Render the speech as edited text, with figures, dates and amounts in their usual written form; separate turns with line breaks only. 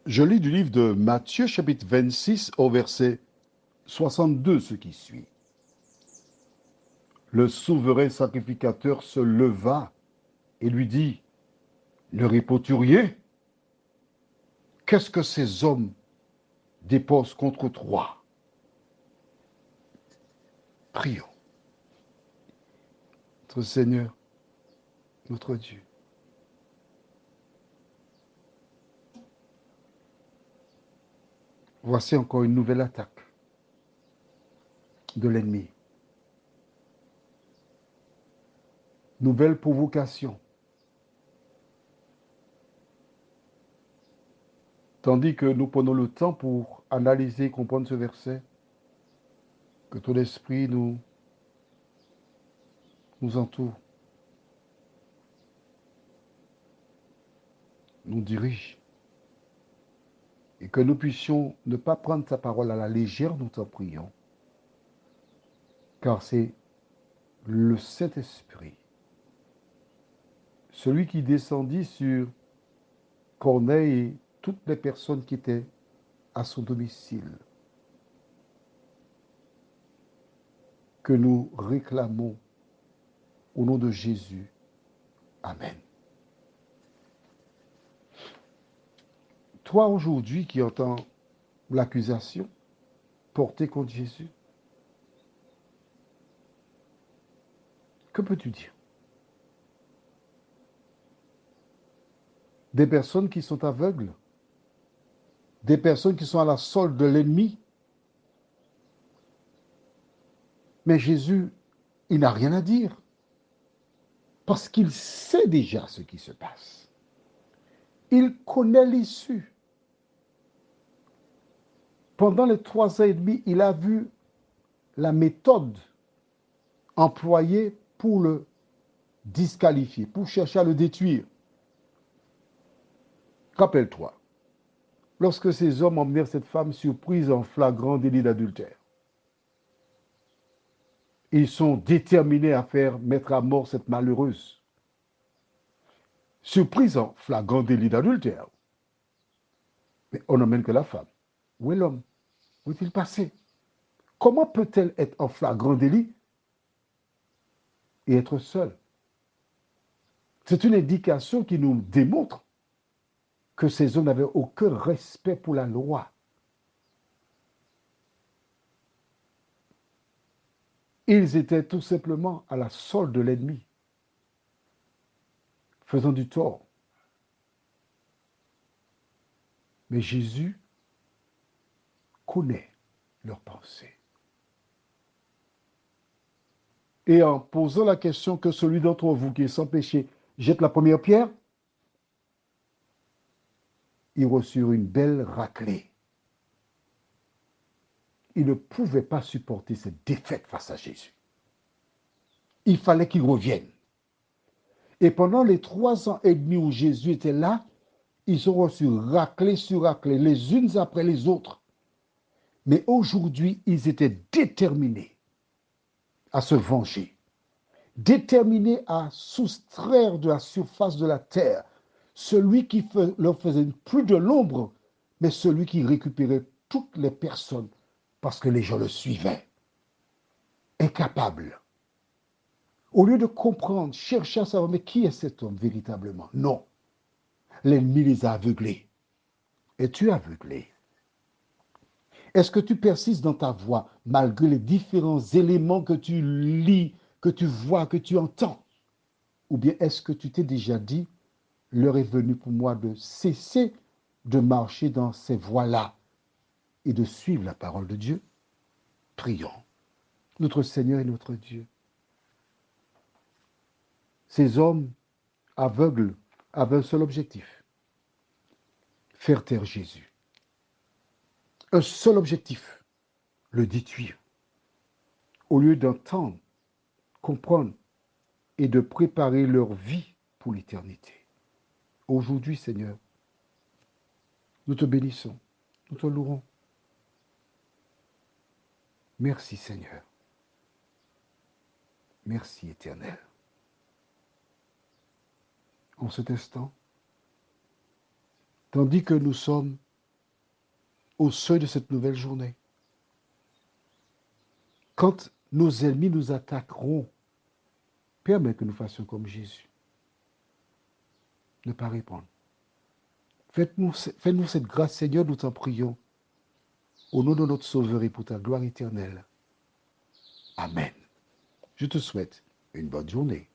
Je lis du livre de Matthieu, chapitre 26, au verset 62, ce qui suit. Le souverain sacrificateur se leva et lui dit, ne réponds-tu rien? Qu'est-ce que ces hommes déposent contre toi? Prions. Notre Seigneur, notre Dieu. Voici encore une nouvelle attaque de l'ennemi. Nouvelle provocation. Tandis que nous prenons le temps pour analyser et comprendre ce verset, que ton esprit nous entoure, nous dirige, et que nous puissions ne pas prendre ta parole à la légère, nous t'en prions, car c'est le Saint-Esprit, celui qui descendit sur Corneille et toutes les personnes qui étaient à son domicile, que nous réclamons au nom de Jésus. Amen. Toi aujourd'hui qui entends l'accusation portée contre Jésus, que peux-tu dire? Des personnes qui sont aveugles, des personnes qui sont à la solde de l'ennemi. Mais Jésus, il n'a rien à dire, parce qu'il sait déjà ce qui se passe. Il connaît l'issue. Pendant les 3 ans et demi, il a vu la méthode employée pour le disqualifier, pour chercher à le détruire. Rappelle-toi, lorsque ces hommes emmenèrent cette femme surprise en flagrant délit d'adultère, ils sont déterminés à faire mettre à mort cette malheureuse. Surprise en flagrant délit d'adultère. Mais on n'emmène que la femme. Où est l'homme? Où est-il passé? Comment peut-elle être en flagrant délit et être seule? C'est une indication qui nous démontre que ces hommes n'avaient aucun respect pour la loi. Ils étaient tout simplement à la solde de l'ennemi, faisant du tort. Mais Jésus connaît leurs pensées. Et en posant la question que celui d'entre vous qui est sans péché jette la première pierre, ils reçurent une belle raclée. Ils ne pouvaient pas supporter cette défaite face à Jésus. Il fallait qu'ils reviennent. Et pendant les 3 ans et demi où Jésus était là, ils ont reçu raclée sur raclée, les unes après les autres. Mais aujourd'hui, ils étaient déterminés à se venger, déterminés à soustraire de la surface de la terre celui qui leur faisait plus de l'ombre, mais celui qui récupérait toutes les personnes parce que les gens le suivaient. Incapables. Au lieu de comprendre, chercher à savoir, mais qui est cet homme véritablement? Non. L'ennemi les a aveuglés. Es-tu aveuglé? Est-ce que tu persistes dans ta voie malgré les différents éléments que tu lis, que tu vois, que tu entends? Ou bien est-ce que tu t'es déjà dit, l'heure est venue pour moi de cesser de marcher dans ces voies-là et de suivre la parole de Dieu? Prions. Notre Seigneur et notre Dieu. Ces hommes aveugles avaient un seul objectif, faire taire Jésus. Un seul objectif, le détruire. Au lieu d'entendre, comprendre et de préparer leur vie pour l'éternité. Aujourd'hui, Seigneur, nous te bénissons, nous te louons. Merci, Seigneur. Merci, Éternel. En cet instant, tandis que nous sommes au seuil de cette nouvelle journée. Quand nos ennemis nous attaqueront, permets que nous fassions comme Jésus. Ne pas répondre. Fais-nous cette grâce, Seigneur, nous t'en prions. Au nom de notre Sauveur et pour ta gloire éternelle. Amen. Je te souhaite une bonne journée.